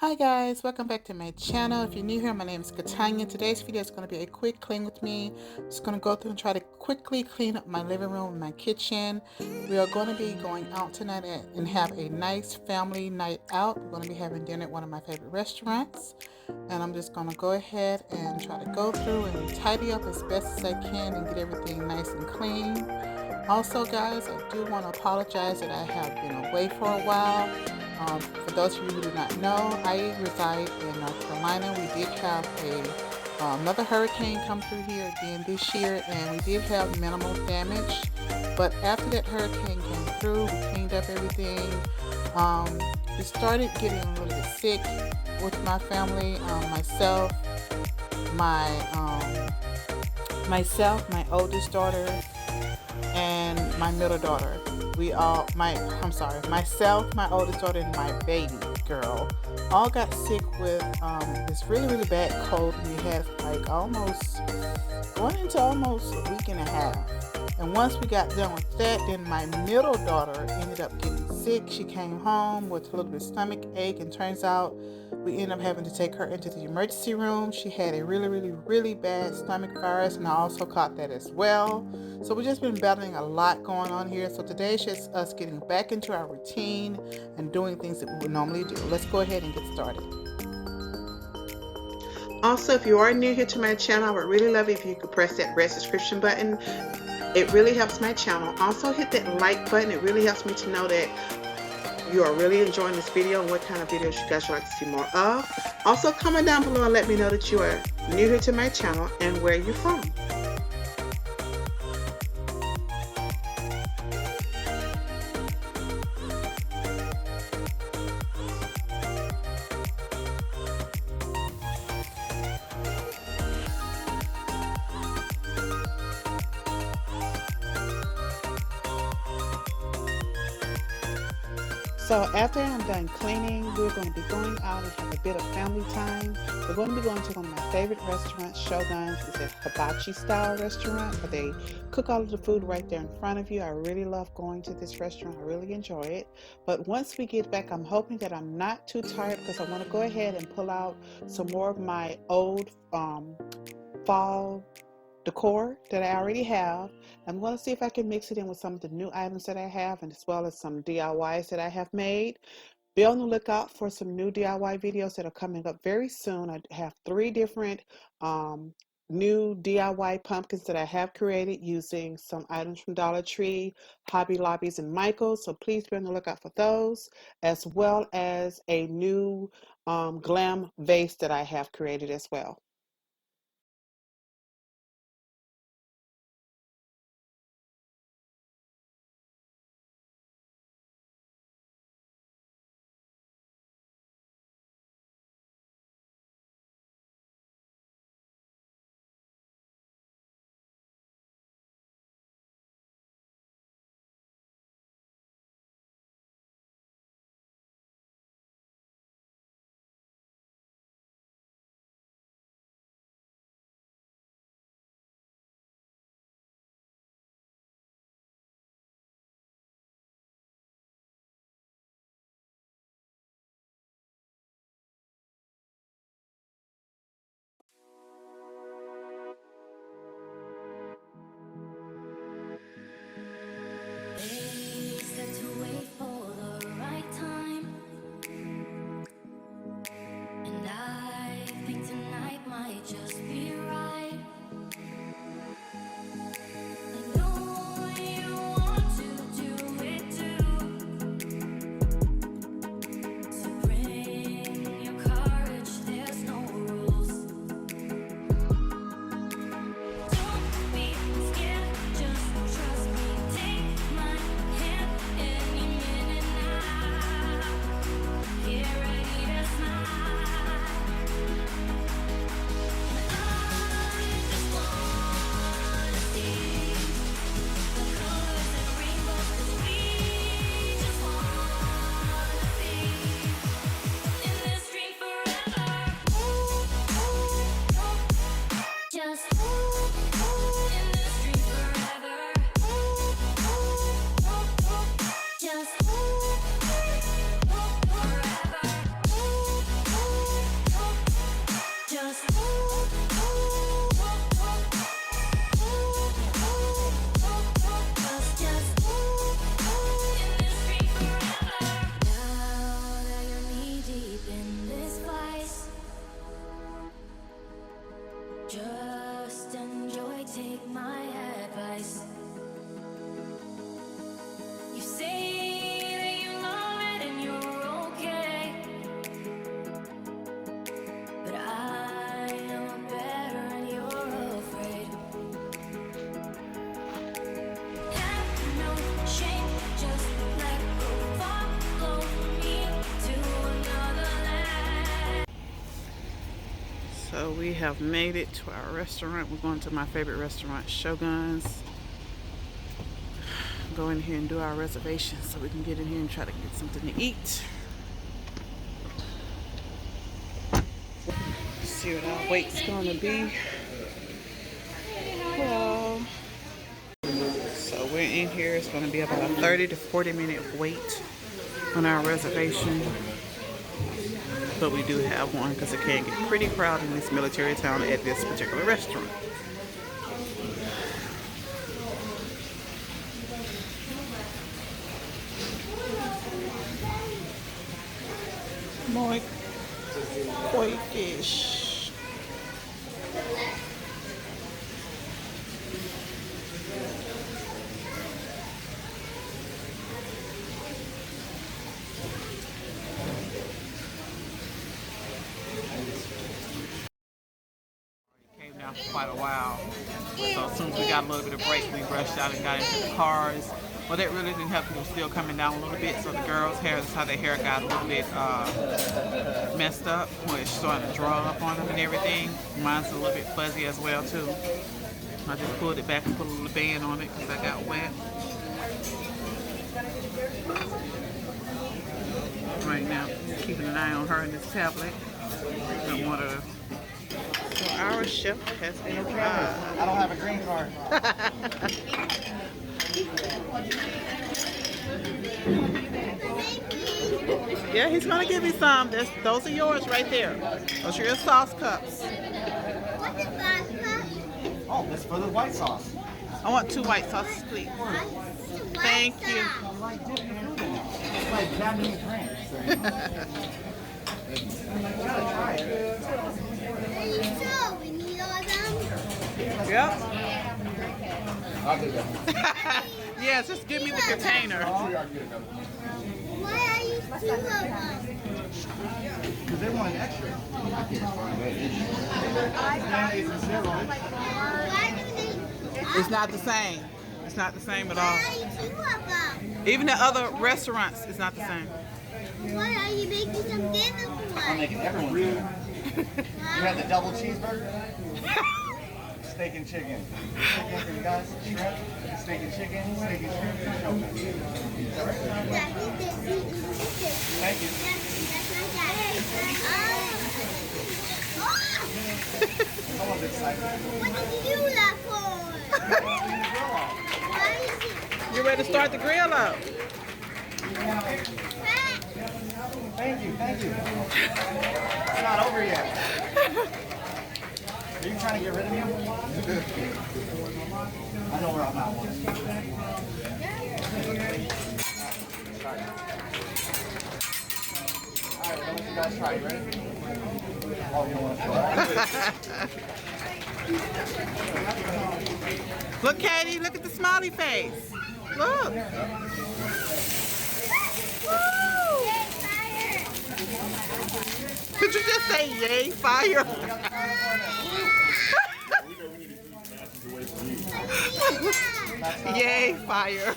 Hi guys, welcome back to my channel. If you're new here, my name is Katanya. Today's video is going to be a quick clean with me. Just going to go through and try to quickly clean up my living room and my kitchen. We are going to be going out tonight and have a nice family night out. We're going to be having dinner at one of my favorite restaurants. And I'm just going to go ahead and try to go through and tidy up as best as I can and get everything nice and clean. Also guys, I do want to apologize that I have been away for a while. For those of you who do not know, I reside in North Carolina. We did have another hurricane come through here again this year, and we did have minimal damage. But after that hurricane came through, we cleaned up everything. We started getting a little bit sick with my family. My oldest daughter, and my middle daughter. Myself, my oldest daughter, and my baby girl all got sick with this really bad cold. We had like going into almost a week and a half. And once we got done with that, then my middle daughter ended up getting sick. She came home with a little bit of stomach ache, and turns out we ended up having to take her into the emergency room. She had a really bad stomach virus, and I also caught that as well. So we've just been battling a lot going on here. So today is just us getting back into our routine and doing things that we would normally do. Let's go ahead and get started. Also, if you are new here to my channel, I would really love it if you could press that red subscription button. It really helps my channel. Also hit that like button. It really helps me to know that you are really enjoying this video and what kind of videos you guys would like to see more of. Also comment down below and let me know that you are new here to my channel and where you're from. So after I'm done cleaning, we're going to be going out and have a bit of family time. We're going to be going to one of my favorite restaurants, Shogun's. It's a hibachi style restaurant where they cook all of the food right there in front of you. I really love going to this restaurant. I really enjoy it. But once we get back, I'm hoping that I'm not too tired, because I want to go ahead and pull out some more of my old fall decor that I already have. I'm going to see if I can mix it in with some of the new items that I have, and as well as some DIYs that I have made. Be on the lookout for some new DIY videos that are coming up very soon. I have 3 different new DIY pumpkins that I have created using some items from Dollar Tree, Hobby Lobbies, and Michaels. So please be on the lookout for those, as well as a new Glam vase that I have created as well. we have made it to our restaurant. We're going to my favorite restaurant, Shogun's. Go in here and do our reservations so we can get in here and try to get something to eat. See what our wait's gonna be. Hello. So we're in here. It's gonna be about a 30 to 40 minute wait on our reservation. But we do have one because it can get pretty crowded in this military town at this particular restaurant. More koi fish. Came down for quite a while. So as soon as we got a little bit of break, we rushed out and got into the cars. Well, that really didn't help. People still coming down a little bit. So the girls' hair, that's how their hair got a little bit messed up, where it's starting to draw up on them and everything. Mine's a little bit fuzzy as well too. I just pulled it back and put a little band on it because I got wet. Right now, keeping an eye on her and this tablet. I want her. So our chef has arrived. I don't have a green card. Yeah, he's gonna give me some. Those are yours right there. Those are your sauce cups. What's the sauce cup? Oh, this is for the white sauce. I want 2 white sauces, please. Thank you. It's like Japanese ranch. So you gotta try it. So, we need all of them? Yep. I'll do that. Yes, just give me the container. Why are you 2 of them? Because they want an extra. Why do they... It's not the same. It's not the same at all. Why are you 2 of them? Even at other restaurants, it's not the same. Why are you making some dinner for I'm us? making everyone do. You had the double cheeseburger? Steak and chicken. Chicken for you guys, shrimp, steak and chicken, steak and shrimp, and shogun. Thank you. Someone's excited. What did you do that for? Why is it You're ready to start the grill up. fat? Thank you, thank you. It's not over yet. Are you trying to get rid of me? I know where I'm at once. Sorry. Alright, let you guys try. You ready? Oh, you don't want to try? Look, Katie, look at the smiley face. Look. Woo! Did you just say yay, fire? Yay, fire.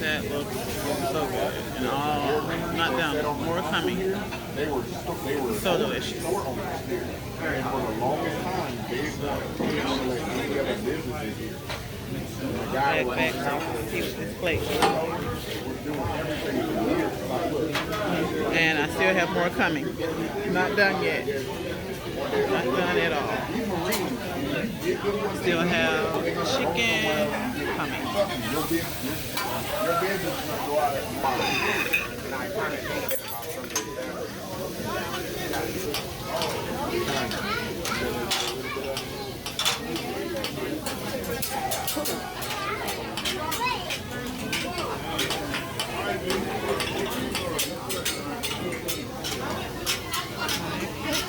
That looks so good. And all not done. More coming. So delicious. And for the longest time, they didn't want to let any other businesses here. Back to see what this plate. And I still have more coming. Not done yet. Not done at all. Still have chicken coming. Your business is going to go out at tomorrow. And I kind of hate that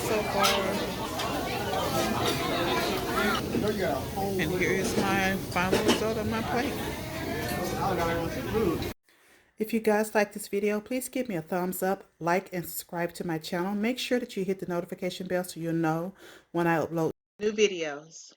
So far. And here is my final result of my plate. If you guys like this video, please give me a thumbs up, like, and subscribe to my channel. Make sure that you hit the notification bell so you'll know when I upload new videos.